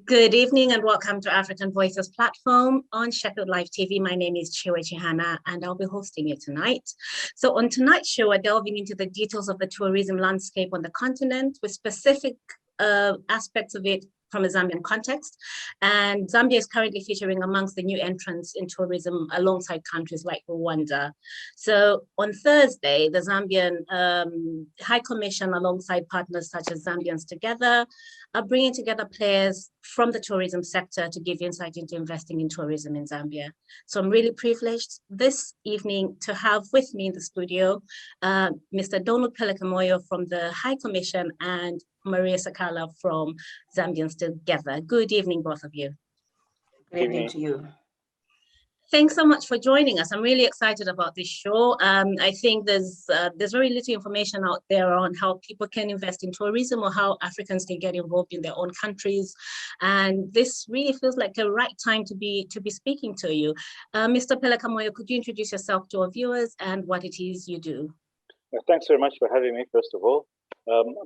Good evening and welcome to African Voices platform on Sheffield Live TV. My name is Tchiyiwe and I'll be hosting you tonight. So on tonight's show, we're delving into the details of the tourism landscape on the continent with specific aspects of it from a Zambian context. And Zambia is currently featuring amongst the new entrants in tourism alongside countries like Rwanda. So on Thursday, the Zambian High Commission alongside partners such as Zambians Together are bringing together players from the tourism sector to give insight into investing in tourism in Zambia. So I'm really privileged this evening to have with me in the studio, Mr. Donald Pelekamoyo from the High Commission and Maria Sakala from Zambians Together. Good evening, both of you. Good evening to you. Thanks so much for joining us. I'm really excited about this show. I think there's very little information out there on how people can invest in tourism or how Africans can get involved in their own countries. And this really feels like the right time to be speaking to you. Mr. Pelekamoyo, could you introduce yourself to our viewers and what it is you do? Thanks very much for having me, first of all.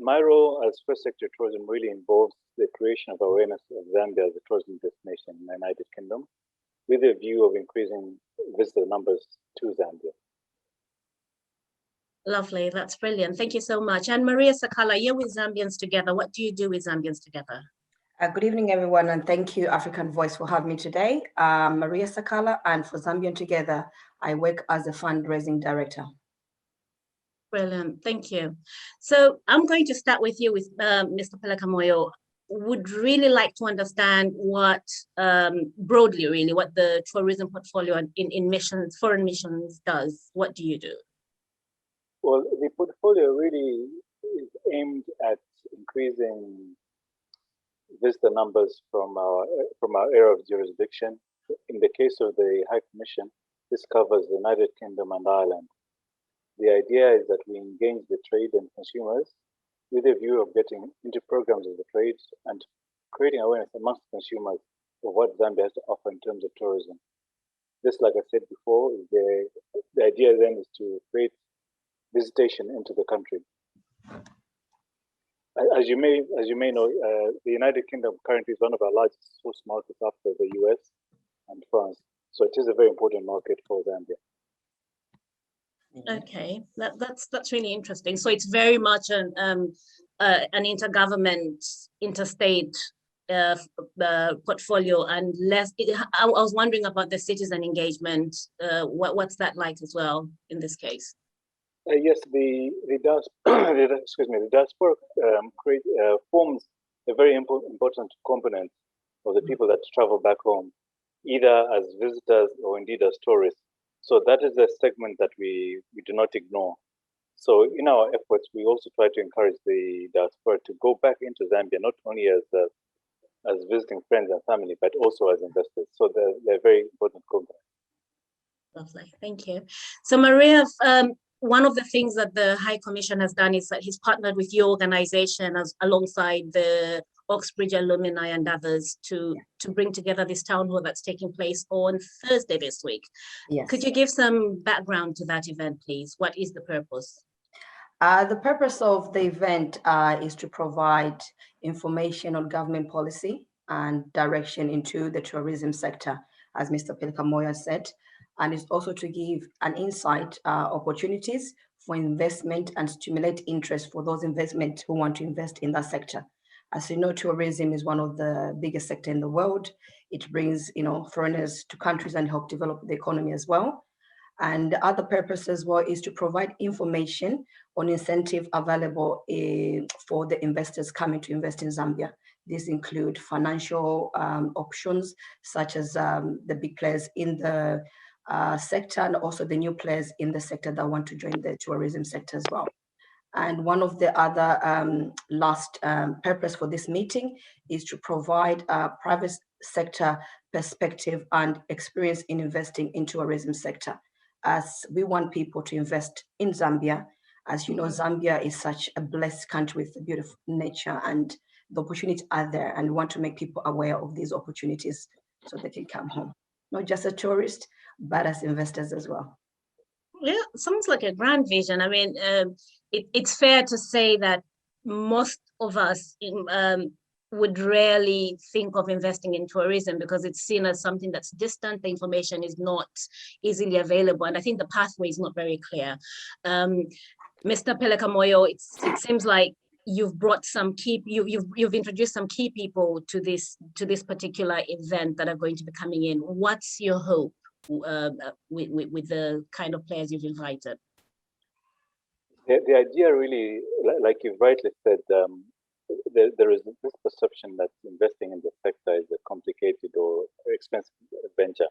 My role as First Secretary of Tourism really involves the creation of awareness of Zambia as a tourism destination in the United Kingdom, with a view of increasing visitor numbers to Zambia. Lovely, that's brilliant. Thank you so much. And Maria Sakala, you're with Zambians Together. What do you do with Zambians Together? Good evening, everyone, and thank you, African Voice, for having me today. Maria Sakala, and for Zambian Together, I work as a fundraising director. Brilliant, thank you. So I'm going to start with you with Mr. Pelekamoyo. Would really like to understand what, broadly really, what the tourism portfolio in missions, foreign missions does. What do you do? Well, the portfolio really is aimed at increasing visitor numbers from our area of jurisdiction. In the case of the High Commission, this covers the United Kingdom and Ireland. The idea is that we engage the trade and consumers with a view of getting into programs of the trade and creating awareness amongst consumers of what Zambia has to offer in terms of tourism. This, like I said before, the idea then is to create visitation into the country. As you may know, the United Kingdom currently is one of our largest source markets after the US and France. So it is a very important market for Zambia. Okay, that's really interesting. So it's very much an intergovernment, interstate portfolio, and less. I was wondering about the citizen engagement. What's that like as well in this case? Yes, the diaspora forms a very important component of the people that travel back home, either as visitors or indeed as tourists. So that is a segment that we do not ignore. So in our efforts, we also try to encourage the diaspora to go back into Zambia, not only as visiting friends and family, but also as investors. So they're very important components. Lovely, thank you. So Maria, one of the things that the High Commission has done is that he's partnered with your organization alongside the OxBridge Alumni and others to bring together this town hall that's taking place on Thursday this week. Yes. Could you give some background to that event, please? What is the purpose? The purpose of the event is to provide information on government policy and direction into the tourism sector, as Mr. Pelekamoyo said, and it's also to give an insight opportunities for investment and stimulate interest for those investment who want to invest in that sector. As you know, tourism is one of the biggest sector in the world. It brings, foreigners to countries and help develop the economy as well. And the other purpose as well is to provide information on incentive available for the investors coming to invest in Zambia. These include financial options, such as the big players in the sector and also the new players in the sector that want to join the tourism sector as well. And one of the other last purpose for this meeting is to provide a private sector perspective and experience in investing in tourism sector, as we want people to invest in Zambia. As you know, Zambia is such a blessed country with beautiful nature, and the opportunities are there, and we want to make people aware of these opportunities so they can come home, not just as tourists, but as investors as well. Yeah, sounds like a grand vision. I mean, it's fair to say that most of us would rarely think of investing in tourism because it's seen as something that's distant. The information is not easily available, and I think the pathway is not very clear. Mr. Pelekamoyo, it seems like you've brought some key, you've introduced some key people to this particular event that are going to be coming in. What's your hope with the kind of players you've invited? The idea really, like you've rightly said, there is this perception that investing in the sector is a complicated or expensive venture.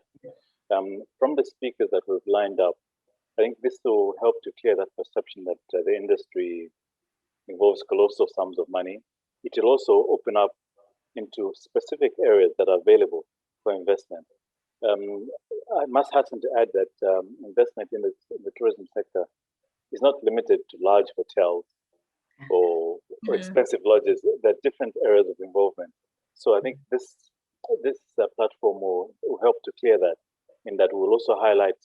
From the speakers that we've lined up, I think this will help to clear that perception that the industry involves colossal sums of money. It will also open up into specific areas that are available for investment. I must hasten to add that investment in the tourism sector is not limited to large hotels or expensive lodges. There are different areas of involvement. So I think this platform will help to clear that, in that we'll also highlight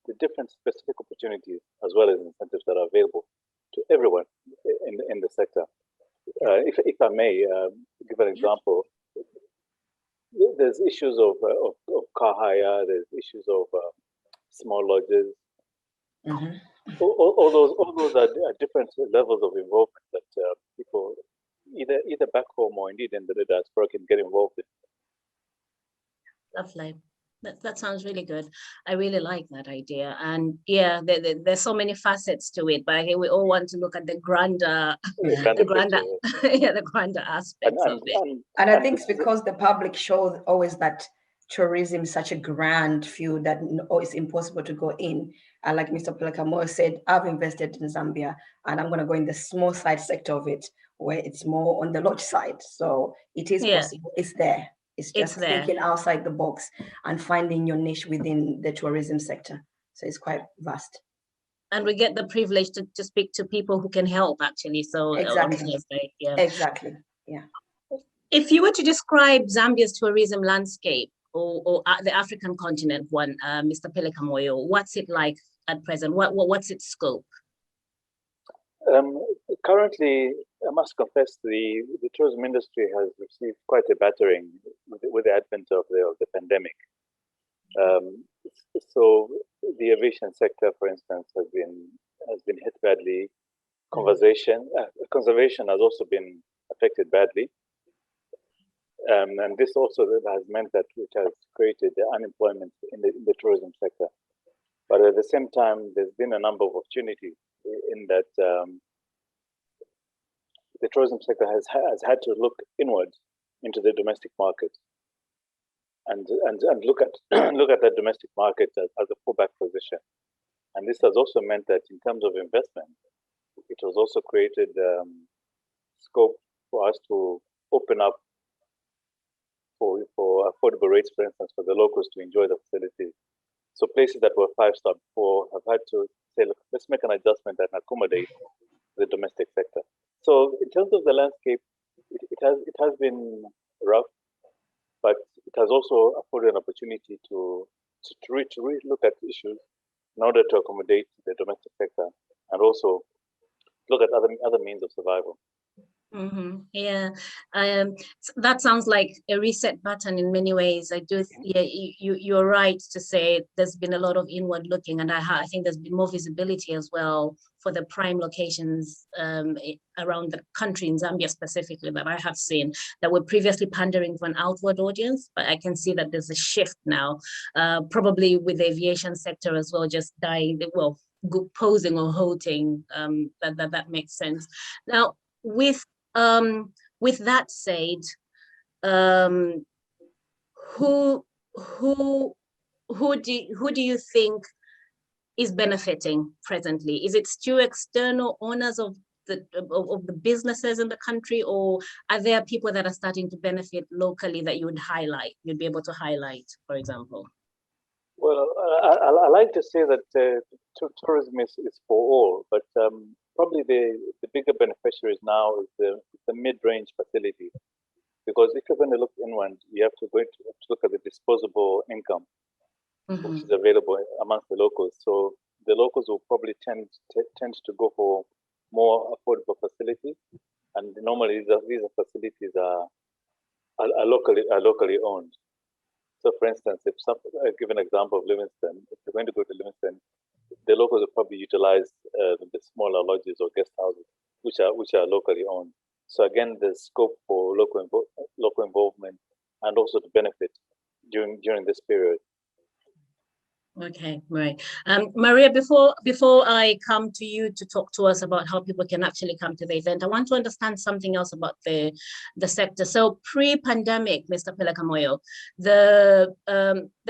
the different specific opportunities as well as incentives that are available to everyone in the sector. If I may give an example, there's issues of car hire, there's issues of small lodges. All those are different levels of involvement that people either back home or indeed in the diaspora can get involved in. Lovely. That sounds really good. I really like that idea. And yeah, there's so many facets to it, but I think we all want to look at the grander, the grander aspects of it. And I think it's because the public shows always that tourism is such a grand field that it's impossible to go in. And like Mr. Pelekamoyo said, I've invested in Zambia and I'm going to go in the small side sector of it, where it's more on the lodge side. So it is possible. It's there. It's just thinking outside the box and finding your niche within the tourism sector. So it's quite vast. And we get the privilege to speak to people who can help, actually. So exactly. Exactly. Yeah. If you were to describe Zambia's tourism landscape or the African continent one, Mr. Pelekamoyo, what's it like at present? What's its scope? Currently, I must confess, the tourism industry has received quite a battering with the advent of the pandemic. So the aviation sector, for instance, has been hit badly. Conservation has also been affected badly. And this also has meant that it has created unemployment in the tourism sector. But at the same time, there's been a number of opportunities in that the tourism sector has had to look inward into the domestic market and look at that domestic market as a fallback position. And this has also meant that in terms of investment, it has also created scope for us to open up for affordable rates, for instance, for the locals to enjoy the facilities. So places that were 5-star before have had to say, look, let's make an adjustment and accommodate the domestic sector. So in terms of the landscape, it has been rough, but it has also afforded an opportunity to really look at issues in order to accommodate the domestic sector and also look at other means of survival. Yeah, that sounds like a reset button in many ways. I do. Yeah, you're right to say there's been a lot of inward looking, and I think there's been more visibility as well for the prime locations around the country, in Zambia specifically, that I have seen that were previously pandering for an outward audience. But I can see that there's a shift now, probably with the aviation sector as well, just dying. Well, posing or halting. That makes sense. Now, with that said, who do you think is benefiting presently? Is it still external owners of the businesses in the country, or are there people that are starting to benefit locally that you'd be able to highlight, for example? Well, I like to say that tourism is for all, but probably the bigger beneficiaries now is the mid-range facility, because if you're going to look inward, you have to look at the disposable income, which is available amongst the locals. So the locals will probably tend to go for more affordable facilities, and normally these facilities are are locally owned. So, for instance, if I give an example of Livingston, if you're going to go to Livingston, the locals will probably utilize the smaller lodges or guest houses, which are locally owned. So again, there's scope for local involvement and also to benefit during this period. Okay, right. Maria, before I come to you to talk to us about how people can actually come to the event, I want to understand something else about the sector. So pre-pandemic, Mr. Pelekamoyo, the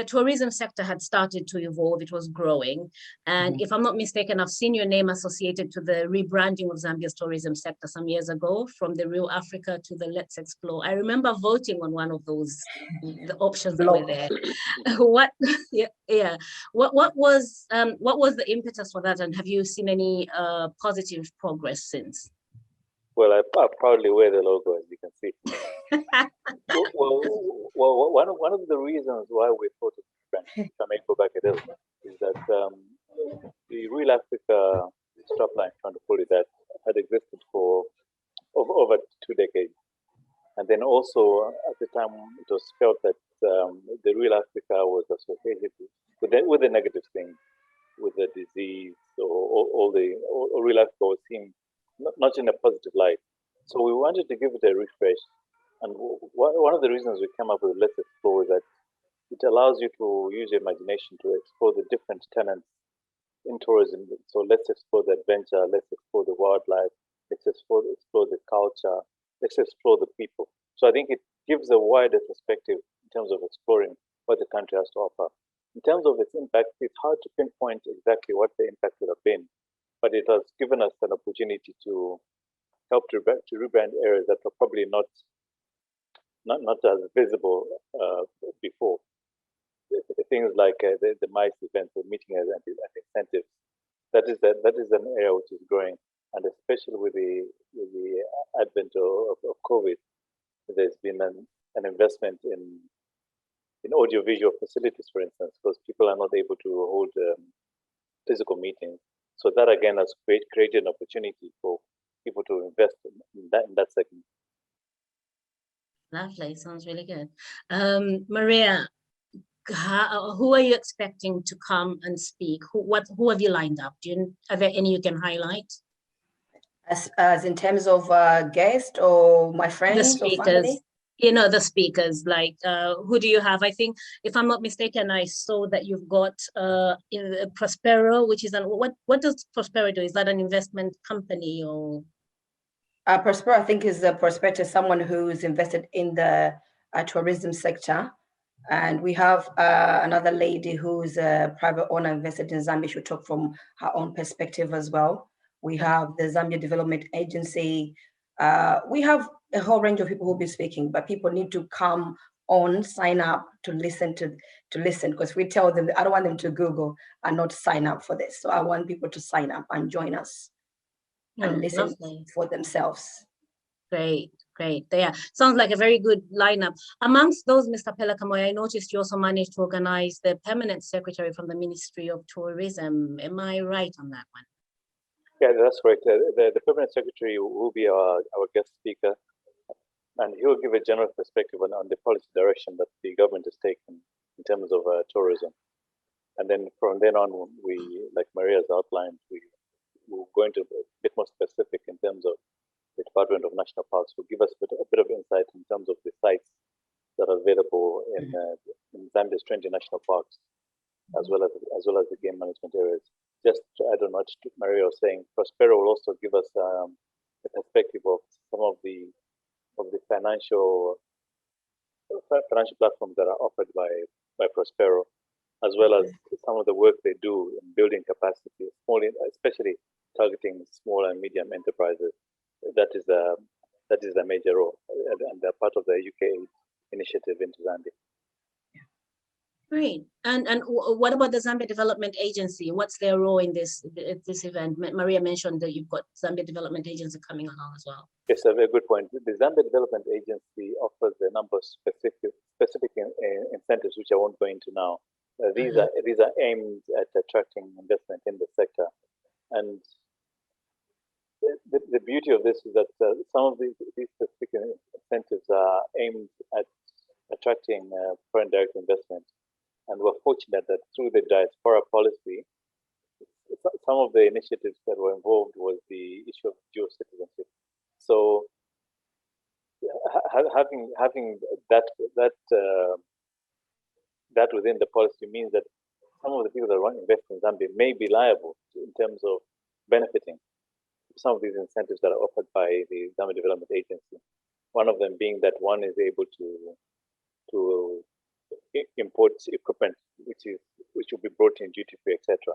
tourism sector had started to evolve. It was growing. And if I'm not mistaken, I've seen your name associated to the rebranding of Zambia's tourism sector some years ago, from the Real Africa to the Let's Explore. I remember voting on one of those, the options that were there. What, yeah. What was the impetus for that, and have you seen any positive progress since? Well, I proudly wear the logo, as you can see. well, one of the reasons why we thought of brand, if I may go back a little, is that the Real Africa strapline, trying to pull it, that had existed for over 2 decades. And then also at the time, it was felt that the Real Africa was associated with the negative thing, with the disease, or Real Africa was seen not in a positive light. So we wanted to give it a refresh. And one of the reasons we came up with Let's Explore is that it allows you to use your imagination to explore the different tenets in tourism. So let's explore the adventure, let's explore the wildlife, let's explore the culture, let's explore the people. So I think it gives a wider perspective in terms of exploring what the country has to offer. In terms of its impact, it's hard to pinpoint exactly what the impact would have been, but it has given us an opportunity to help to rebrand areas that are probably not as visible before. Things like the MICE events, the meeting and incentives. That is an area which is growing, and especially with the advent of COVID, there's been an investment in audiovisual facilities, for instance, because people are not able to hold physical meetings. So that again has created an opportunity for people to invest in that segment. Lovely, sounds really good. Maria, who are you expecting to come and speak? Who have you lined up? Are there any you can highlight? As in terms of guest or my friends or family? The speakers, like who do you have? I think, if I'm not mistaken, I saw that you've got Prospero, which is what does Prospero do? Is that an investment company or? Prospero, I think, is a prospector, someone who is invested in the tourism sector. And we have another lady who's a private owner invested in Zambia. She'll talk from her own perspective as well. We have the Zambia Development Agency. We have a whole range of people who will be speaking, but people need to come on, sign up to listen, because we tell them, I don't want them to Google and not sign up for this. So I want people to sign up and join us and listen for themselves. Great. Yeah, sounds like a very good lineup. Amongst those, Mr. Pelekamoyo, I noticed you also managed to organize the permanent secretary from the Ministry of Tourism. Am I right on that one? Yeah, that's right. The permanent secretary will be our guest speaker, and he will give a general perspective on the policy direction that the government has taken in terms of tourism. And then from then on, we, like Maria's outlined, we'll go into a bit more specific in terms of the Department of National Parks. Will give us a bit of insight in terms of the sites that are available in Zambia's 20 national parks, as well as the game management areas. Just to add on what Maria was saying, Prospero will also give us a perspective of some of the financial platforms that are offered by Prospero, as well as some of the work they do in building capacity, especially targeting small and medium enterprises. That is a major role, and they're part of the UK initiative into Zambia. Great. And what about the Zambia Development Agency? What's their role in this event? Maria mentioned that you've got Zambia Development Agency coming along as well. Yes, a very good point. The Zambia Development Agency offers a number of specific incentives, which I won't go into now. These are aimed at attracting investment in the sector, and the beauty of this is that some of these specific incentives are aimed at attracting foreign direct investment. And we're fortunate that through the Diaspora policy, some of the initiatives that were involved was the issue of dual citizenship. So having that within the policy means that some of the people that want to invest in Zambia may be liable in terms of benefiting some of these incentives that are offered by the Zambia Development Agency. One of them being that one is able to import equipment which will be brought in duty free, etc.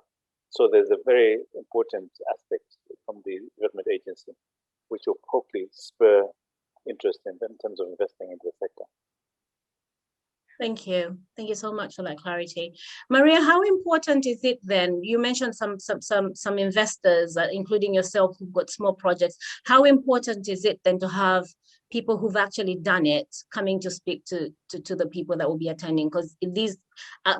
So there's a very important aspect from the development agency, which will hopefully spur interest in terms of investing into the sector. Thank you. Thank you so much for that clarity. Maria, how important is it then? You mentioned some investors, including yourself, who've got small projects. How important is it then to have people who've actually done it coming to speak to the people that will be attending? Because these,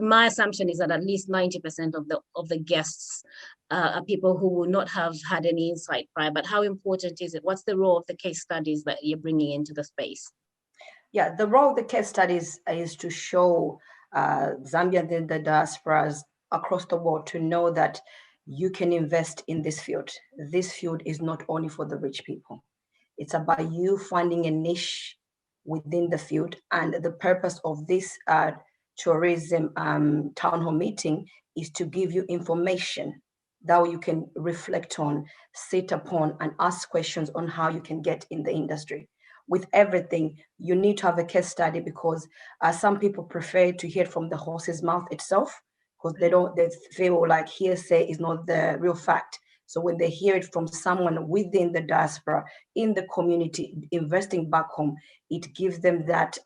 my assumption is that at least 90% of the guests are people who will not have had any insight prior. But how important is it? What's the role of the case studies that you're bringing into the space? Yeah, the role of the case studies is to show Zambians in the diasporas across the world to know that you can invest in this field. This field is not only for the rich people. It's about you finding a niche within the field. And the purpose of this tourism town hall meeting is to give you information that you can reflect on, sit upon, and ask questions on how you can get in the industry. With everything, you need to have a case study because some people prefer to hear from the horse's mouth itself because they feel like hearsay is not the real fact. So when they hear it from someone within the diaspora, in the community, investing back home, it gives them that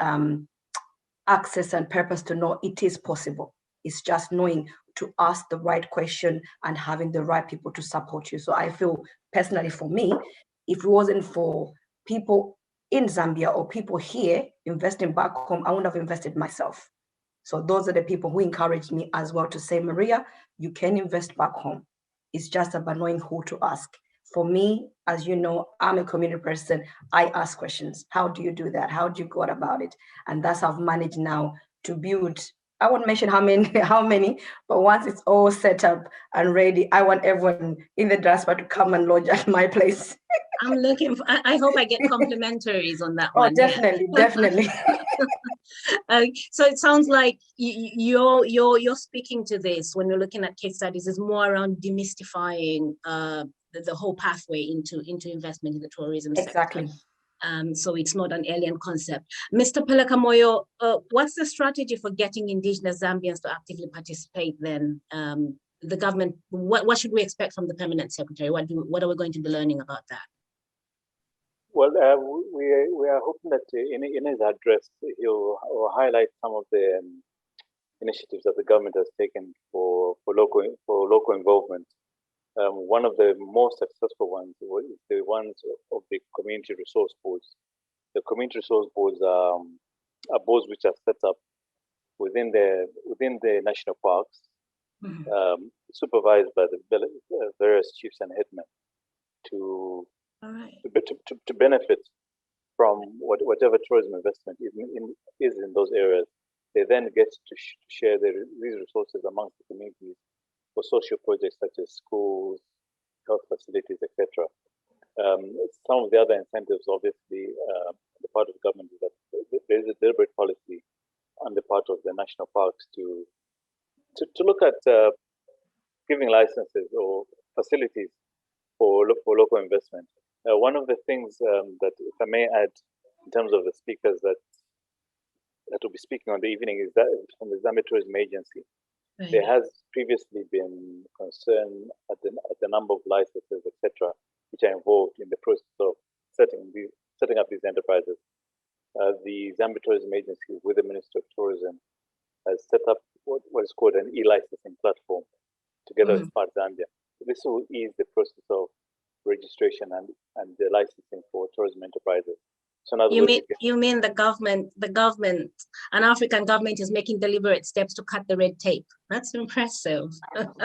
access and purpose to know it is possible. It's just knowing to ask the right question and having the right people to support you. So I feel personally for me, if it wasn't for people in Zambia or people here investing back home, I wouldn't have invested myself. So those are the people who encouraged me as well to say, Maria, you can invest back home. It's just about knowing who to ask. For me, as you know, I'm a community person. I ask questions. How do you do that? How do you go about it? And that's how I've managed now to build. I won't mention how many, but once it's all set up and ready, I want everyone in the diaspora to come and lodge at my place. I'm looking for, I hope I get complimentaries on that one. Oh, definitely, yeah. Definitely. So it sounds like you're speaking to this when you're looking at case studies is more around demystifying the whole pathway into investment in the tourism exactly. sector. So it's not an alien concept. Mr. Pelekamoyo, what's the strategy for getting indigenous Zambians to actively participate then? The government, what should we expect from the permanent secretary? What are we going to be learning about that? Well, we are hoping that in his address, he'll highlight some of the initiatives that the government has taken for local involvement. One of the most successful ones was the ones of the community resource boards. The community resource boards are boards which are set up within the national parks, supervised by the various chiefs and headmen to benefit from whatever tourism investment is in those areas. They then get to share these resources amongst the communities for social projects such as schools, health facilities, etc. Some of the other incentives, obviously, the part of the government is that there is a deliberate policy on the part of the national parks to look at giving licenses or facilities for local investment. One of the things that, if I may add, in terms of the speakers that will be speaking on the evening, is that from the Zambia Tourism Agency. Right. There has previously been concern at the number of licenses, etc., which are involved in the process of setting up these enterprises. The Zambia Tourism Agency, with the Ministry of Tourism, has set up what is called an e-licensing platform together with Smart Zambia. This will ease the process of registration and the licensing for tourism enterprises. So in other words, you mean the government, an African government is making deliberate steps to cut the red tape? That's impressive.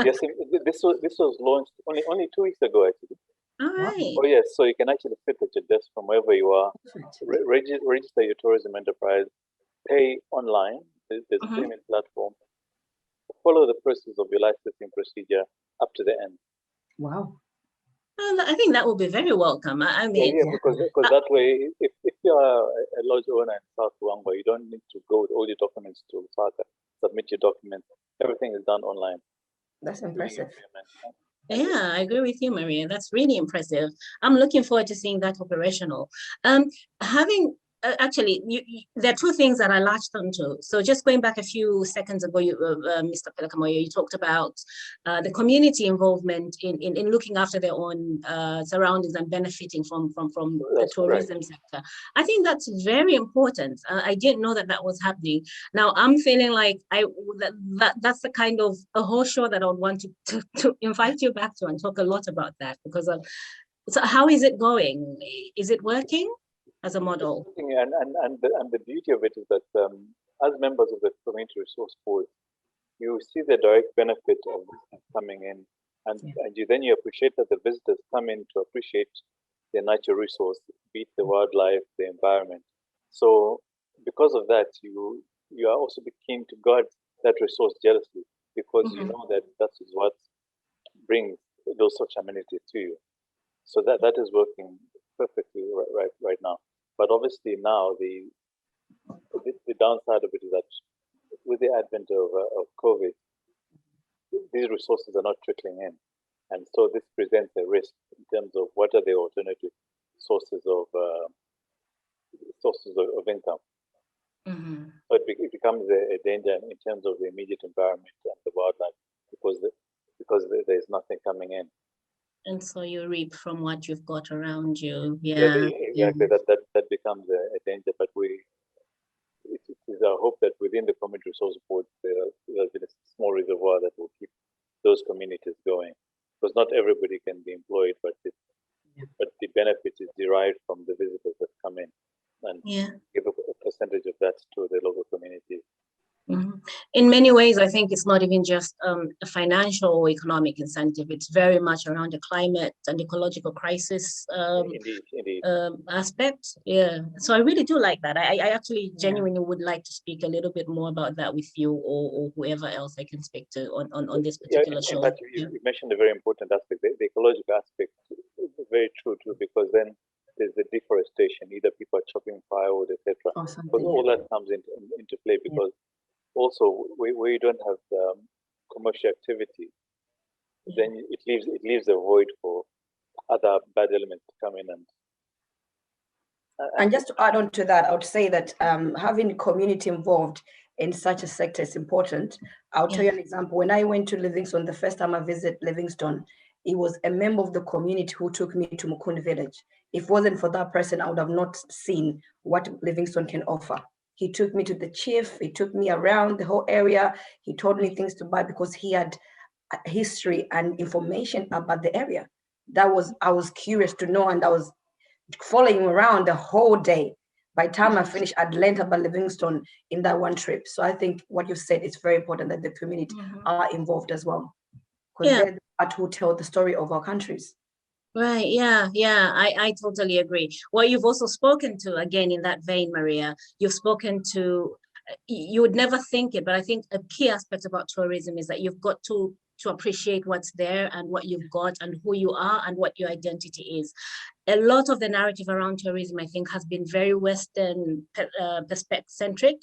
Yes, this was launched only 2 weeks ago, actually. All right. Oh yes, so you can actually sit at your desk from wherever you are, register your tourism enterprise, pay online. There's a payment platform. Follow the process of your licensing procedure up to the end. Wow. Well, I think that will be very welcome. I mean, because that way, if you are a lodge owner in South Luangwa, you don't need to go with all your documents to SACA, submit your documents. Everything is done online. That's impressive. Yeah, I agree with you, Maria. That's really impressive. I'm looking forward to seeing that operational. Actually, there are two things that I latched onto. So just going back a few seconds ago, Mr. Pelekamoyo, you talked about the community involvement in looking after their own surroundings and benefiting from the tourism sector. I think that's very important. I didn't know that that was happening. Now I'm feeling like that's the kind of a whole show that I would want to invite you back to and talk a lot about that, because so how is it going? Is it working as a model? And the beauty of it is that as members of the Community Resource Board, you see the direct benefit of coming in, and then you appreciate that the visitors come in to appreciate the natural resource, be it the wildlife, the environment. So because of that, you are also keen to guard that resource jealously, because you know that that is what brings those such amenities to you. So that is working perfectly right now. But obviously now the downside of it is that with the advent of COVID, these resources are not trickling in, and so this presents a risk in terms of what are the alternative sources of income. So it becomes a danger in terms of the immediate environment and the wildlife, because there's nothing coming in. And so you reap from what you've got around you. Exactly. That becomes a danger. But it is our hope that within the Community Resource Board, there's been a small reservoir that will keep those communities going, because not everybody can be employed, but the benefit is derived from the visitors that come in, and give a percentage of that to the local communities. In many ways, I think it's not even just a financial or economic incentive. It's very much around the climate and ecological crisis aspect. Yeah. So I really do like that. I actually genuinely would like to speak a little bit more about that with you or whoever else I can speak to on this particular show. Fact, you mentioned a very important aspect, the ecological aspect. Is very true too, because then there's the deforestation. Either people are chopping firewood, etc. Because all that comes into play, because also we don't have commercial activity, then it leaves a void for other bad elements to come in. And just to add on to that, I would say that having community involved in such a sector is important. I'll tell you an example. When I went to Livingstone, the first time I visited Livingstone, it was a member of the community who took me to Mukundi village. If it wasn't for that person, I would have not seen what Livingstone can offer. He took me to the chief, he took me around the whole area, he told me things to buy because he had history and information about the area. I was curious to know, and I was following him around the whole day. By the time I finished, I'd learned about Livingstone in that one trip. So I think what you said is very important, that the community are involved as well, because they're the part who tell the story of our countries. Right. Yeah. I totally agree. Well, you've also spoken to, again, in that vein, Maria, you've spoken to, you would never think it, but I think a key aspect about tourism is that you've got to appreciate what's there and what you've got and who you are and what your identity is. A lot of the narrative around tourism, I think, has been very Western perspective centric,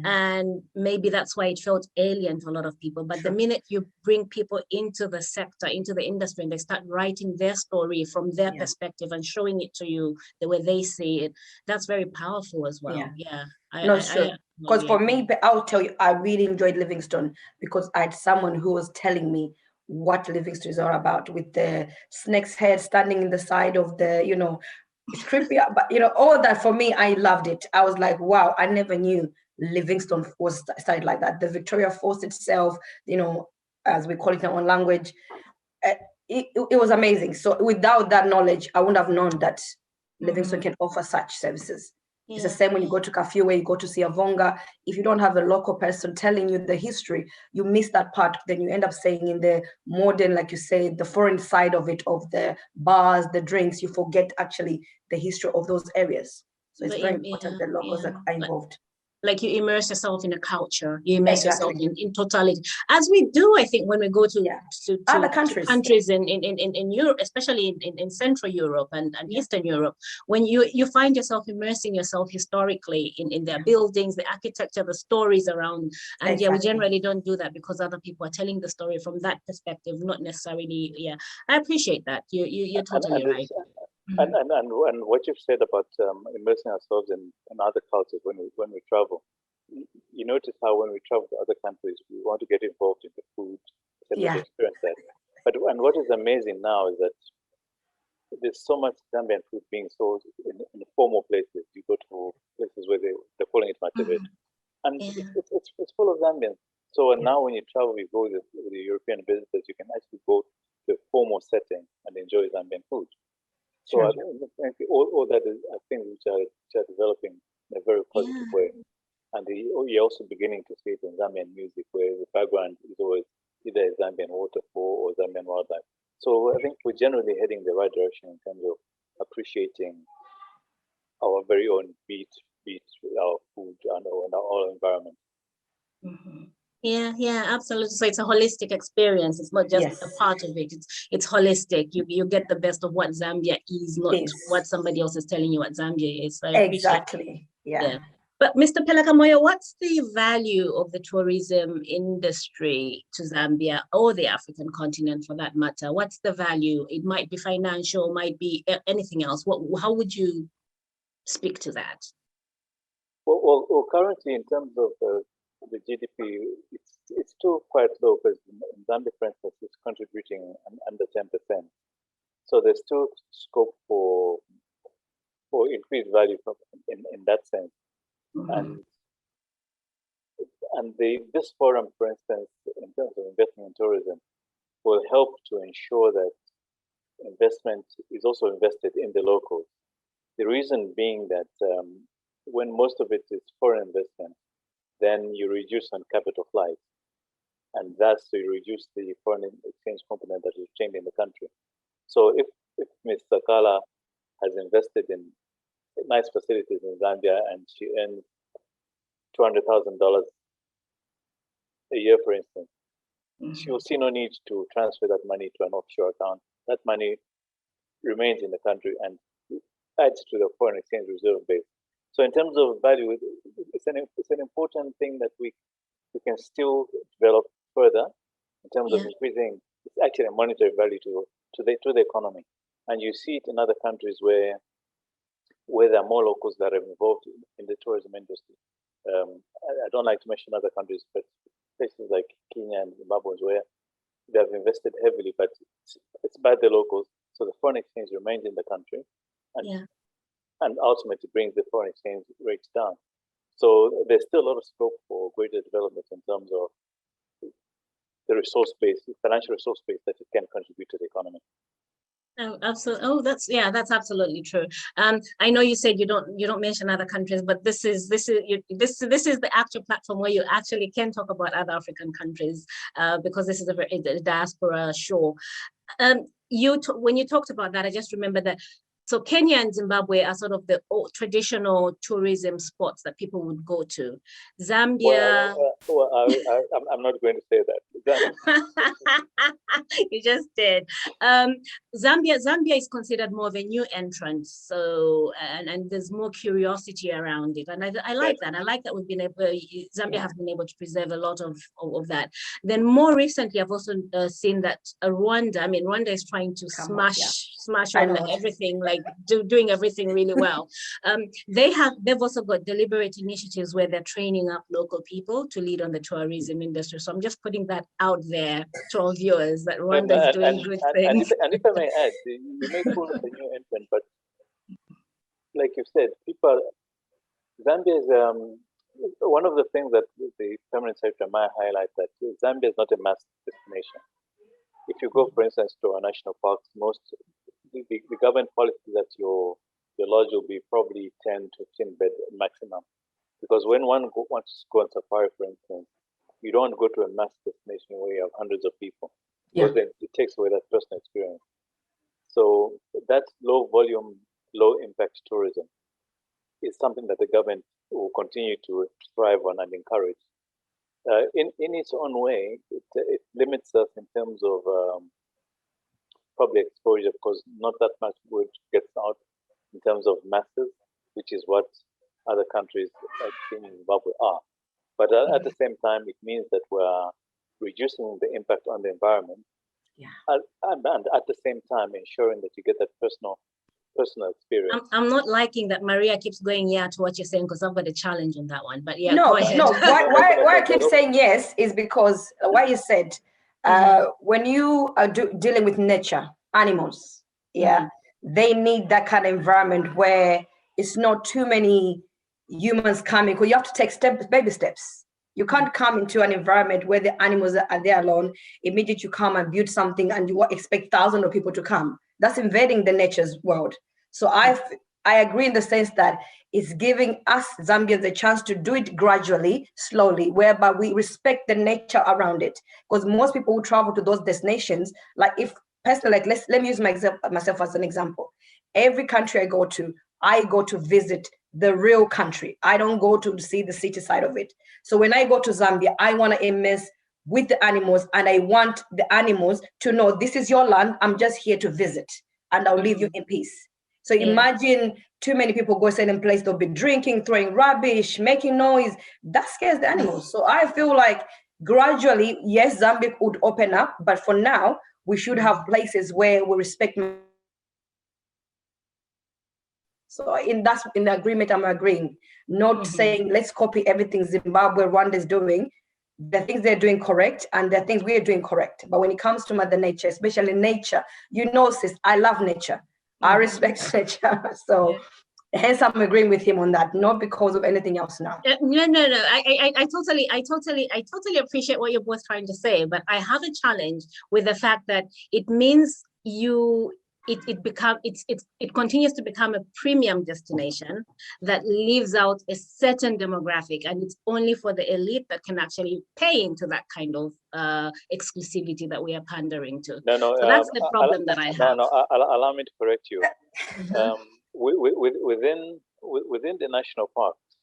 and maybe that's why it felt alien to a lot of people. But the minute you bring people into the sector, into the industry, and they start writing their story from their perspective and showing it to you the way they see it, that's very powerful as well. Because for me, I'll tell you, I really enjoyed Livingstone because I had someone who was telling me what Livingstone is all about, with the snake's head standing in the side of the, it's creepy, but all that, for me, I loved it. I was like, wow, I never knew Livingstone was started like that. The Victoria Falls itself, as we call it in our own language, it was amazing. So without that knowledge, I wouldn't have known that Livingstone can offer such services. It's the same when you go to Tchiyiwe, you go to Siavonga. If you don't have a local person telling you the history, you miss that part. Then you end up saying in the modern, like you say, the foreign side of it, of the bars, the drinks, you forget actually the history of those areas. So it's very important that locals are involved. Like you immerse yourself in a culture, you immerse yourself in totality, as we do, I think, when we go to other countries in Europe, especially in Central Europe and Eastern Europe, when you find yourself immersing yourself historically in their buildings, the architecture, the stories around, and we generally don't do that because other people are telling the story from that perspective, not necessarily. I appreciate that. You're totally right. And what you've said about immersing ourselves in other cultures when we travel, you notice how when we travel to other countries, we want to get involved in the food, experience that. And what is amazing now is that there's so much Zambian food being sold in formal places. You go to places where they're calling it matebet, and it's full of Zambians. So now when you travel, you go with the European visitors, you can actually go to a formal setting and enjoy Zambian food. So I think all that is, I think, which are developing in a very positive way. And you're also beginning to see it in Zambian music, where the background is always either a Zambian waterfall or Zambian wildlife. So I think we're generally heading the right direction in terms of appreciating our very own beat, our food and our environment. Yeah, absolutely. So it's a holistic experience. It's not just a part of it. It's holistic. You get the best of what Zambia is, not what somebody else is telling you what Zambia is. So exactly. Yeah. But Mr. Pelekamoyo, what's the value of the tourism industry to Zambia or the African continent for that matter? What's the value? It might be financial, might be anything else. How would you speak to that? Well, currently in terms of the GDP, it's still quite low because Zambia, for instance, is contributing under 10%. So there's still scope for increased value in that sense. And this forum, for instance, in terms of investing in tourism, will help to ensure that investment is also invested in the locals. The reason being that when most of it is foreign investment, then you reduce on capital flights, and thus you reduce the foreign exchange component that is retained in the country. So if Ms. Sakala has invested in nice facilities in Zambia and she earns $200,000 a year, for instance, she will see no need to transfer that money to an offshore account. That money remains in the country and adds to the foreign exchange reserve base. So in terms of value, it's an important thing that we can still develop further in terms of increasing. It's actually a monetary value to the economy, and you see it in other countries where there are more locals that are involved in the tourism industry. I don't like to mention other countries, but places like Kenya and Zimbabwe, where they have invested heavily, but it's by the locals, so the foreign exchange remains in the country, and ultimately brings the foreign exchange rates down. So there's still a lot of scope for greater development in terms of the resource base, financial resource base that it can contribute to the economy. Oh, absolutely. Oh, that's absolutely true. I know you said you don't mention other countries, but this is the actual platform where you actually can talk about other African countries, because this is a diaspora show. When you talked about that, I just remember that. So Kenya and Zimbabwe are sort of the traditional tourism spots that people would go to. Zambia. I'm not going to say that. You just did. Zambia is considered more of a new entrant, so and there's more curiosity around it, and I like that. I like that we've been able. Zambia have been able to preserve a lot of that. Then more recently, I've also seen that Rwanda. I mean, Rwanda is trying to smash on everything, like doing everything really well. They've also got deliberate initiatives where they're training up local people to lead on the tourism industry. So I'm just putting that out there to our viewers that Rwanda is doing good things. And if I may add, you may call it a new entrant, but like you said, Zambia is one of the things that the permanent secretary might highlight, that Zambia is not a mass destination. If you go, for instance, to our national parks, the government policy that your the lodge will be probably 10 to 15 bed maximum. Because when one wants to go on safari, for instance, you don't go to a mass destination where you have hundreds of people, because then it takes away that personal experience. So that low volume, low impact tourism is something that the government will continue to thrive on and encourage. In its own way, it limits us in terms of public exposure, because not that much wood gets out in terms of masses, which is what other countries in Zimbabwe are. But at the same time, it means that we're reducing the impact on the environment, and at the same time ensuring that you get that personal experience. I'm not liking that Maria keeps going to what you're saying, because I've got a challenge on that one. But yeah, no, go ahead. no. Why I keep saying yes is because what you said. When you are dealing with nature, animals, they need that kind of environment where it's not too many humans coming, because you have to take baby steps. You can't come into an environment where the animals are there alone. Immediately you come and build something and you expect thousands of people to come. That's invading the nature's world. So I agree in the sense that it's giving us Zambians a chance to do it gradually, slowly, whereby we respect the nature around it. Because most people who travel to those destinations, like if personally, like let me use myself as an example. Every country I go to visit the real country. I don't go to see the city side of it. So when I go to Zambia, I want to immerse with the animals, and I want the animals to know this is your land. I'm just here to visit, and I'll leave you in peace. So imagine too many people go to a certain place, they'll be drinking, throwing rubbish, making noise. That scares the animals. So I feel like gradually, yes, Zambia would open up, but for now, we should have places where we respect. So in the agreement, I'm agreeing, not saying let's copy everything Zimbabwe, Rwanda is doing. The things they're doing correct, and the things we're doing correct. But when it comes to Mother Nature, especially nature, sis, I love nature. I respect nature. So hence I'm agreeing with him on that, not because of anything else now. No. I totally appreciate what you're both trying to say, but I have a challenge with the fact that it means it continues to become a premium destination that leaves out a certain demographic, and it's only for the elite that can actually pay into that kind of exclusivity that we are pandering to. So that's the problem that I have. Allow me to correct you. Within the national parks,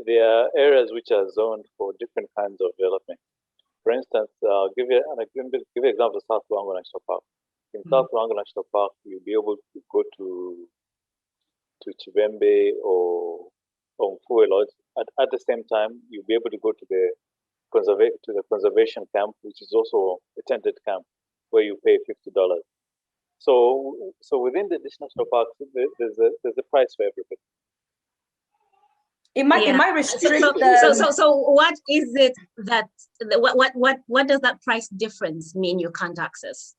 there are areas which are zoned for different kinds of development. For instance, I'll give you an example of South Luangwa National Park. In South Luangwa National Park, you'll be able to go to Chivembe or Mfuwe Lodge. At the same time, you'll be able to go to the conservation camp, which is also a tented camp where you pay $50. So within this national park, there's a price for everything. It might restrict. So what is it that what does that price difference mean you can't access?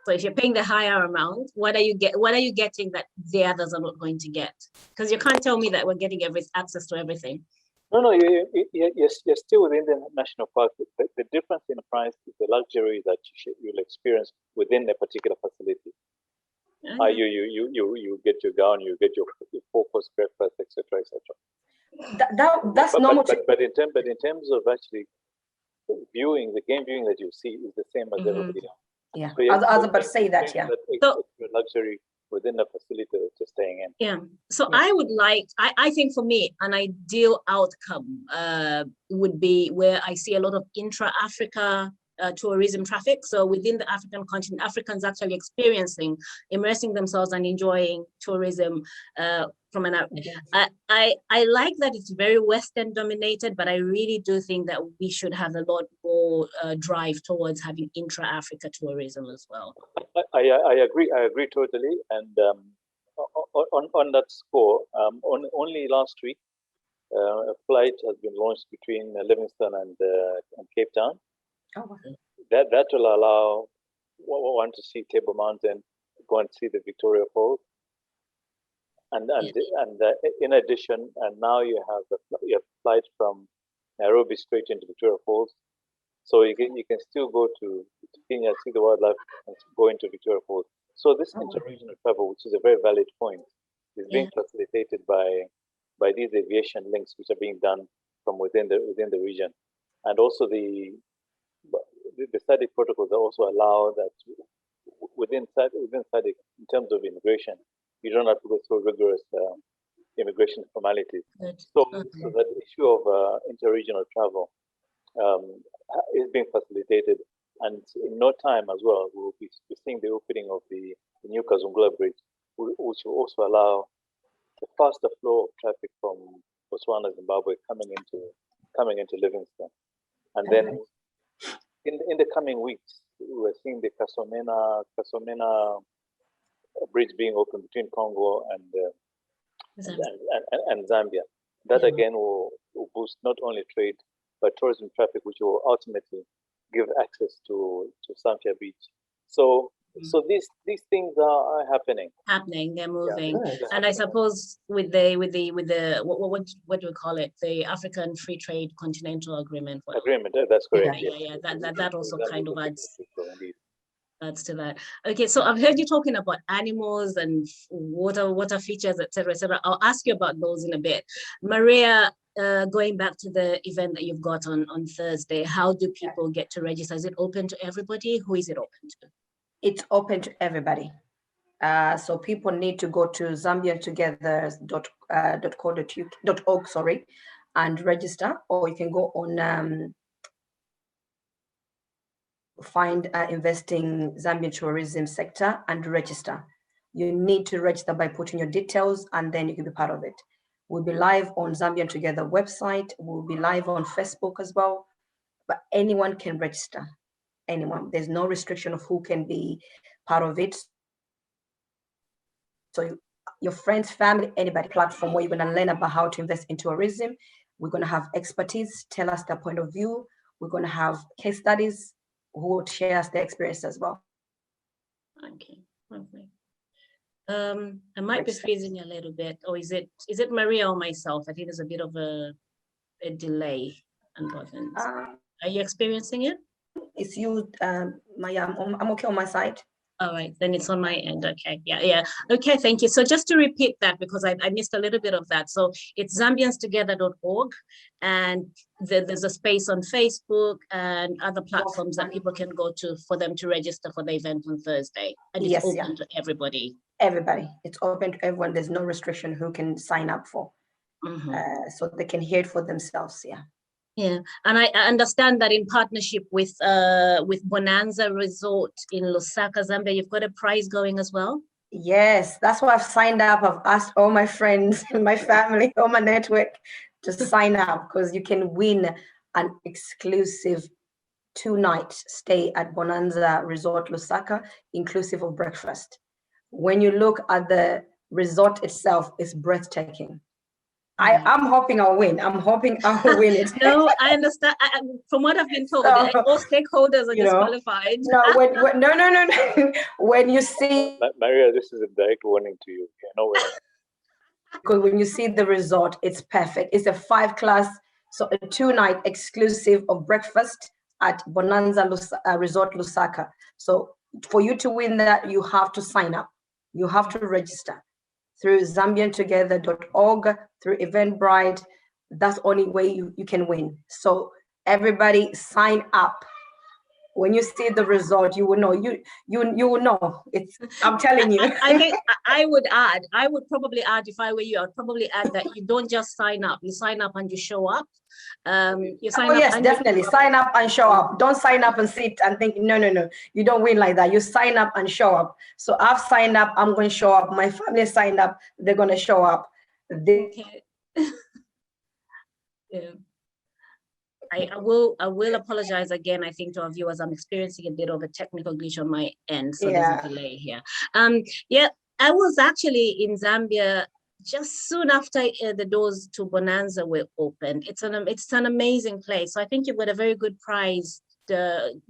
So if you're paying the higher amount, what are you getting that the others are not going to get? Because you can't tell me that we're getting access to everything. No, you're still within the national park. The difference in price is the luxury that you'll experience within a particular facility. You get your gown, you get your 4-course breakfast, etc., etc. That's normal. But in terms of actually viewing, the game viewing that you see is the same as everybody else. Yeah, so I was about to say that. Yeah. So luxury within the facility that you're staying in. Yeah. So I would like, I think for me, an ideal outcome would be where I see a lot of intra-Africa tourism traffic. So within the African continent, Africans actually immersing themselves and enjoying tourism from an. I like that it's very Western dominated, but I really do think that we should have a lot more drive towards having intra-Africa tourism as well. I agree totally. And on that score, only last week, a flight has been launched between Livingstone and Cape Town. That will allow one to see Table Mountain, go and see the Victoria Falls, and in addition, and now you have flight from Nairobi straight into Victoria Falls, so you can still go to Kenya, see the wildlife, and go into Victoria Falls. So this inter-regional travel, which is a very valid point, is being facilitated by these aviation links, which are being done from within the region, and also the SADC protocols also allow that within SADC, in terms of immigration, you don't have to go through rigorous immigration formalities. So that issue of inter-regional travel is being facilitated, and in no time as well, we'll be seeing the opening of the new Kazungula Bridge, which will also allow a faster flow of traffic from Botswana, Zimbabwe coming into Livingstone. And then in the coming weeks, we're seeing the Kasomena bridge being opened between Congo and Zambia. That again will boost not only trade but tourism traffic, which will ultimately give access to Samfya Beach. So these things are happening. They're moving. And I suppose with the what do we call it? The African Free Trade Continental Agreement. That's correct. Yeah. That also kind of adds to that. Okay, so I've heard you talking about animals and water features, etc., etc. I'll ask you about those in a bit. Maria, going back to the event that you've got on Thursday, how do people get to register? Is it open to everybody? Who is it open to? It's open to everybody. So people need to go to zambiantogether.org, and register, or you can go on find investing Zambian tourism sector and register. You need to register by putting your details, and then you can be part of it. We'll be live on Zambian Together website. We'll be live on Facebook as well, but anyone can register. Anyone. There's no restriction of who can be part of it. So your friends, family, anybody, platform where you're going to learn about how to invest in tourism. We're going to have expertise tell us their point of view. We're going to have case studies who will share us their experience as well. Okay, lovely. I might be freezing a little bit, or is it Maria or myself? I think there's a bit of a delay on both ends. Are you experiencing it? It's you, Maya. I'm okay on my side. All right, then it's on my end. Okay, yeah. Okay, thank you. So just to repeat that, because I missed a little bit of that. So it's zambianstogether.org, and there's a space on Facebook and other platforms that people can go to for them to register for the event on Thursday. And it's open to everybody. Everybody. It's open to everyone. There's no restriction who can sign up for. So they can hear it for themselves, Yeah, and I understand that in partnership with Bonanza Resort in Lusaka, Zambia, you've got a prize going as well? Yes, that's why I've signed up. I've asked all my friends, my family, all my network to sign up, because you can win an exclusive 2-night stay at Bonanza Resort Lusaka, inclusive of breakfast. When you look at the resort itself, it's breathtaking. I'm hoping I'll win. I'm hoping I'll win it. No, I understand. From what I've been told, all stakeholders are disqualified. No, no. When you see... Maria, this is a direct warning to you. Because when you see the resort, it's perfect. It's a 5-class, so a 2-night exclusive of breakfast at Bonanza Resort Lusaka. So for you to win that, you have to sign up. You have to register through zambiantogether.org, through Eventbrite. That's the only way you can win. So everybody sign up. When you see the result, you will know. You will know. I'm telling you. I think I would probably add, if I were you, I'd probably add that you don't just sign up. You sign up and you show up. You sign up. Yes, definitely. Sign up and show up. Don't sign up and sit and think, no. You don't win like that. You sign up and show up. So I've signed up. I'm going to show up. My family signed up. They're going to show up. Okay. Yeah. I will apologize again, I think, to our viewers. I'm experiencing a bit of a technical glitch on my end, so there's a delay here. I was actually in Zambia just soon after the doors to Bonanza were opened. It's an amazing place. So I think you've got a very good prize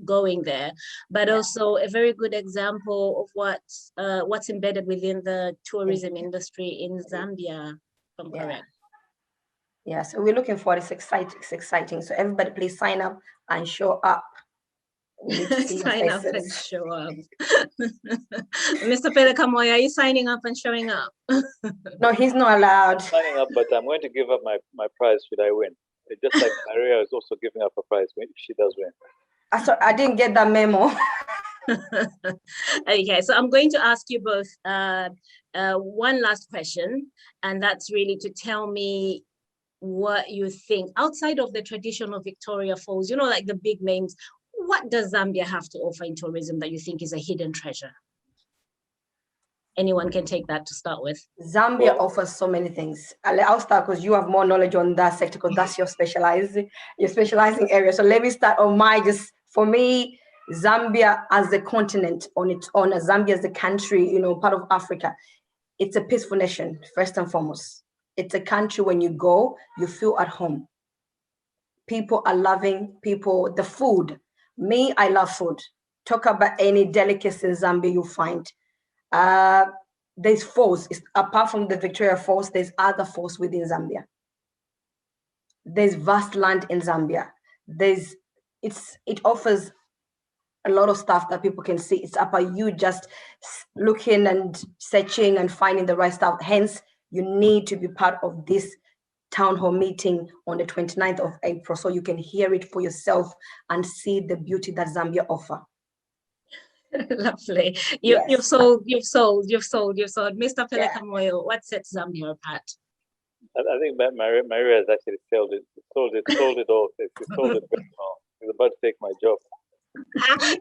going there, but also a very good example of what's embedded within the tourism industry in Zambia, if I'm correct. Yeah, so we're looking for it. It's exciting. So everybody, please sign up and show up. We need to see your Sign up and faces. show up. Mr. Pelekamoyo, are you signing up and showing up? No, he's not allowed. Signing up, but I'm going to give up my prize should I win. Just like Maria is also giving up a prize if she does win. I didn't get that memo. Okay, so I'm going to ask you both one last question, and that's really to tell me what you think outside of the traditional Victoria Falls, you know, like the big names. What does Zambia have to offer in tourism that you think is a hidden treasure? Anyone can take that to start with. Zambia offers so many things. I'll start because you have more knowledge on that sector because that's your specializing area. So let me start on for me, Zambia as a continent on its own, Zambia as a country, you know, part of Africa, it's a peaceful nation, first and foremost. It's a country when you go, you feel at home. People are loving, the food. Me, I love food. Talk about any delicacy in Zambia you find. There's falls, apart from the Victoria Falls, there's other falls within Zambia. There's vast land in Zambia. It offers a lot of stuff that people can see. It's about you just looking and searching and finding the right stuff. Hence, you need to be part of this town hall meeting on the 29th of April so you can hear it for yourself and see the beauty that Zambia offers. Lovely. You've sold. Mr. Pelekamoyo, what sets Zambia apart? I think that Maria has actually sold it off. She sold it very well. She's about to take my job.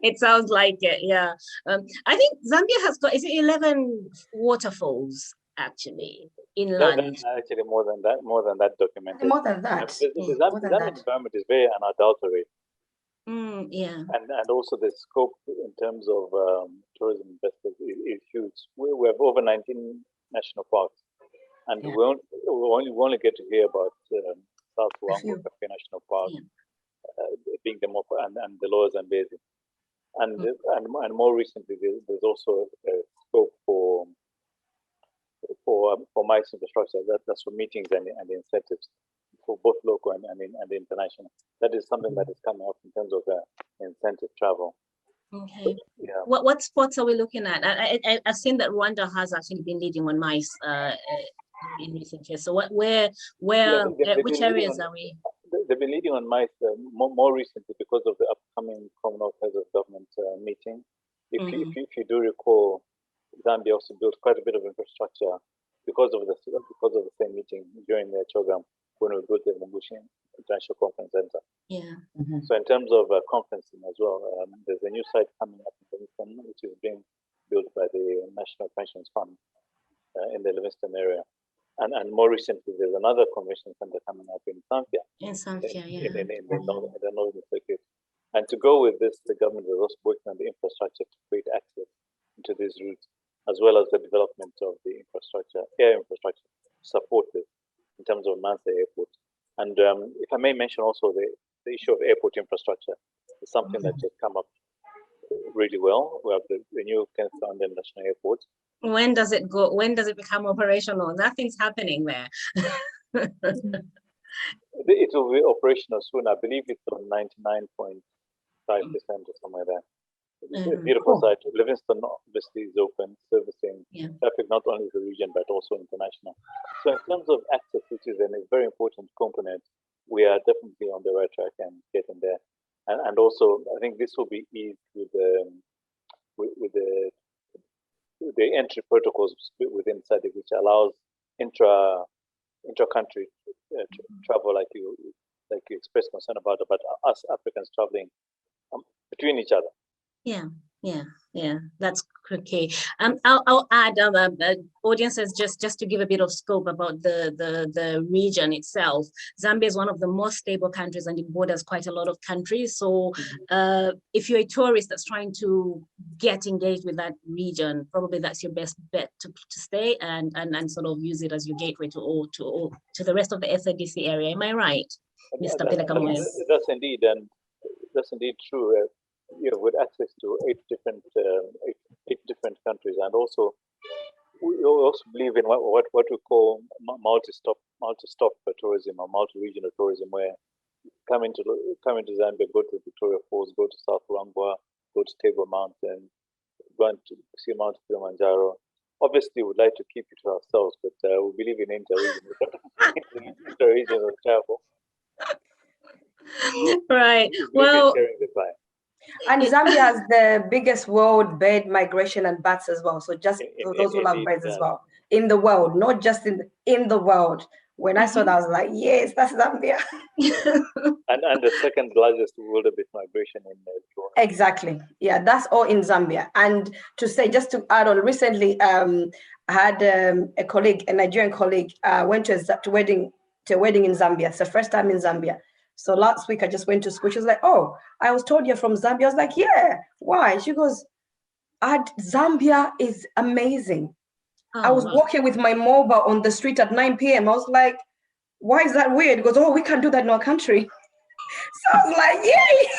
It sounds like it, yeah. I think Zambia has got, is it 11 waterfalls actually inland? Actually, more than that documented. More than that. The Zambian environment is very unadulterated. Yeah. And also the scope in terms of tourism investors is huge. We have over 19 national parks, and we only get to hear about South Luangwa National Park, being the and the Lower Zambezi, and more recently there's also a scope for MICE infrastructure. That's for meetings and incentives for both local and international. That is something that is coming up in terms of incentive travel. Okay. So, yeah. What spots are we looking at? I've seen that Rwanda has actually been leading on MICE in recent years. So which areas are we? They've been leading on MICE more recently because of the upcoming Commonwealth Heads of Government meeting. If you do recall, Zambia also built quite a bit of infrastructure because of the same meeting during their program when we built the Mbushi International Conference Center. Yeah. So in terms of conferencing as well, there's a new site coming up in Livingston, which is being built by the National Pensions Fund in the Livingston area. And more recently, there's another convention center coming up in Zambia. In Zambia, yeah. In the northern circuit. And to go with this, the government is also working on the infrastructure to create access into these routes, as well as the development of the infrastructure, air infrastructure, to support this in terms of Mansa Airport. And if I may mention also the issue of airport infrastructure is something that just come up really well. We have the new Kenneth London National Airport. When does it go? When does it become operational? Nothing's happening there. It will be operational soon. I believe it's on 99.5% or somewhere there. It's a beautiful site. Livingston obviously is open, servicing traffic not only the region but also international. So in terms of access, which is a very important component, we are definitely on the right track and getting there. And also, I think this will be eased with the entry protocols within SADC, which allows intra-country travel, like you expressed concern about us Africans traveling between each other. Yeah, that's okay. I'll add audiences just to give a bit of scope about the region itself. Zambia is one of the most stable countries and it borders quite a lot of countries. So if you're a tourist that's trying to get engaged with that region, probably that's your best bet to stay and sort of use it as your gateway to the rest of the SADC area. Am I right, Mr. Pelekamoyo? That's indeed, and that's indeed true. With access to eight different countries, and also we also believe in what we call multi-stop tourism or multi-regional tourism, where come into Zambia, go to Victoria Falls, go to South Rangwa, go to Table Mountain, go to see Mount Kilimanjaro. Obviously, we'd like to keep it to ourselves, but we believe in inter-regional travel. Right. Well, and Zambia has the biggest world bird migration and bats as well. So just for those who love birds as well, in the world, not just in the world. When I saw that, I was like, yes, that's Zambia. and the second largest wildebeest migration in Exactly. Yeah, that's all in Zambia. And to say, just to add on, recently I had a colleague, a Nigerian colleague, went to a wedding in Zambia. It's the first time in Zambia. So last week I just went to school. She was like, oh, I was told you're from Zambia. I was like, yeah, why? She goes, Zambia is amazing. Oh, I was walking with my mobile on the street at 9 p.m. I was like, why is that weird? He goes, oh, we can't do that in our country. So I was like, yay!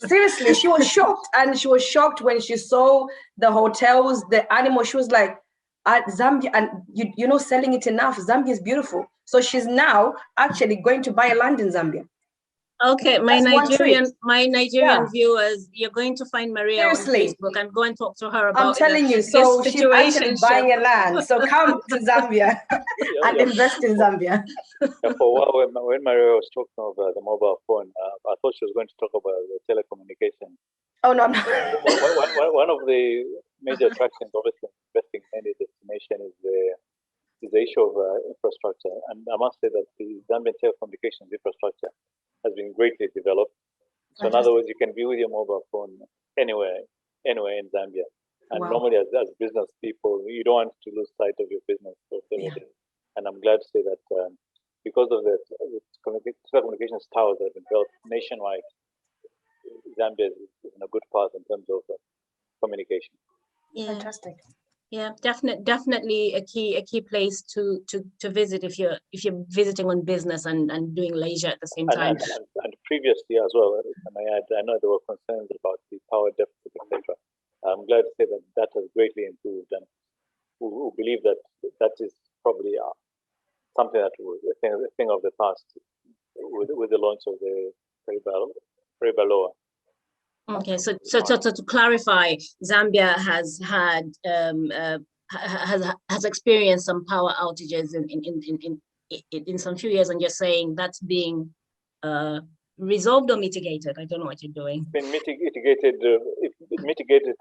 Seriously, she was shocked. And she was shocked when she saw the hotels, the animals. She was like, at Zambia, and you know, selling it enough. Zambia is beautiful. So she's now actually going to buy a land in Zambia. Okay, my Nigerian viewers, you're going to find Maria on Facebook and go and talk to her about. I'm telling you, so she's actually buying a land. So come to Zambia and invest in Zambia. Yeah, for a while, when Maria was talking about the mobile phone, I thought she was going to talk about the telecommunication. Oh no, no. One of the major attractions, obviously, investing in any destination is the issue of infrastructure, and I must say that the Zambian telecommunications infrastructure has been greatly developed. So in other words, you can be with your mobile phone anywhere in Zambia. And normally as business people, you don't want to lose sight of your business. And I'm glad to say that because of the telecommunications towers that have been built nationwide, Zambia is in a good path in terms of communication. Yeah. Fantastic. Yeah, definitely a key place to visit if you're visiting on business and doing leisure at the same time. And previously as well, I know there were concerns about the power deficit, etc. I'm glad to say that has greatly improved, and we believe that is probably something that was a thing of the past with the launch of the Peribaloa. Okay, so to clarify, Zambia has had has experienced some power outages in some few years, and you're saying that's being resolved or mitigated. I don't know what you're doing. It's been mitigated to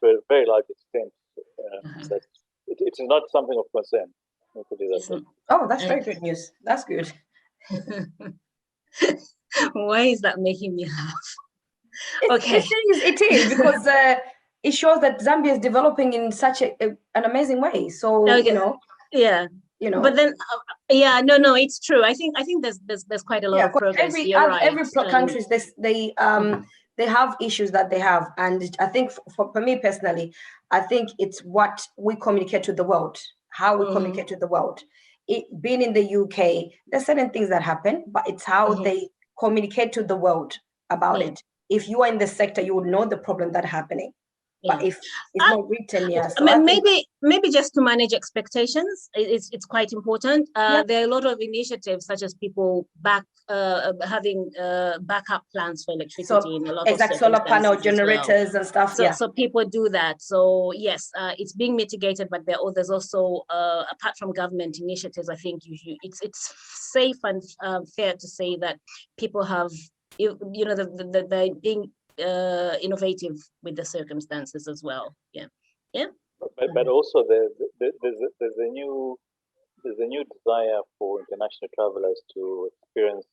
a very large extent. That it is not something of concern. Oh, that's very good news. That's good. Why is that making me laugh? Okay, it is because it shows that Zambia is developing in such an amazing way. So But then no, it's true. I think there's quite a lot of progress. Every countries they have issues that they have, and I think for me personally, I think it's what we communicate to the world, how we communicate to the world. Being in the UK, there's certain things that happen, but it's how they communicate to the world about it. If you are in the sector, you would know the problem that's happening. But if it's not written, maybe just to manage expectations, it's quite important. There are a lot of initiatives, such as people having backup plans for electricity in a lot of solar panel generators and stuff. So people do that. So yes, it's being mitigated, but there's also apart from government initiatives, I think it's safe and fair to say that people have they're being innovative with the circumstances as well. But also there's a new desire for international travelers to experience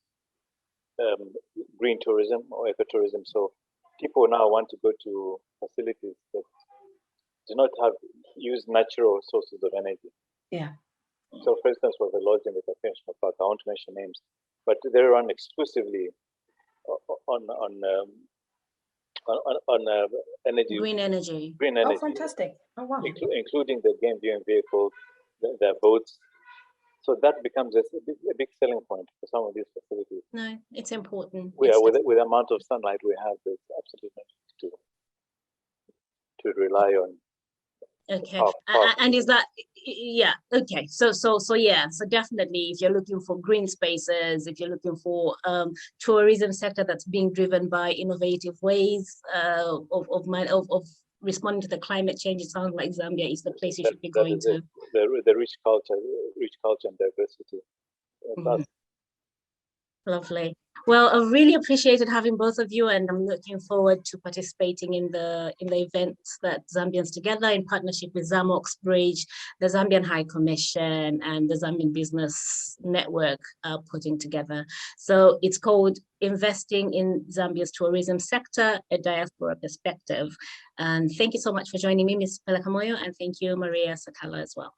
green tourism or ecotourism. So people now want to go to facilities that do not use natural sources of energy. So for instance, with the lodge in the National Park, I won't mention names, but they run exclusively on energy. Green energy. Oh, fantastic. Oh, wow. Including the game viewing vehicles, their boats. So that becomes a big selling point for some of these facilities. No, it's important. With the amount of sunlight we have, there's absolutely no need to rely on Okay, and is that, yeah, okay, so definitely if you're looking for green spaces, if you're looking for tourism sector that's being driven by innovative ways of responding to the climate change, it sounds like Zambia is the place you should be going to. The rich culture and diversity. Lovely. Well, I really appreciated having both of you, and I'm looking forward to participating in the events that Zambians Together, in partnership with OxBridge, the Zambian High Commission, and the Zambian Business Network are putting together. So it's called Investing in Zambia's Tourism Sector, a Diaspora Perspective. And thank you so much for joining me, Ms. Pelekamoyo, and thank you, Maria Sakala, as well.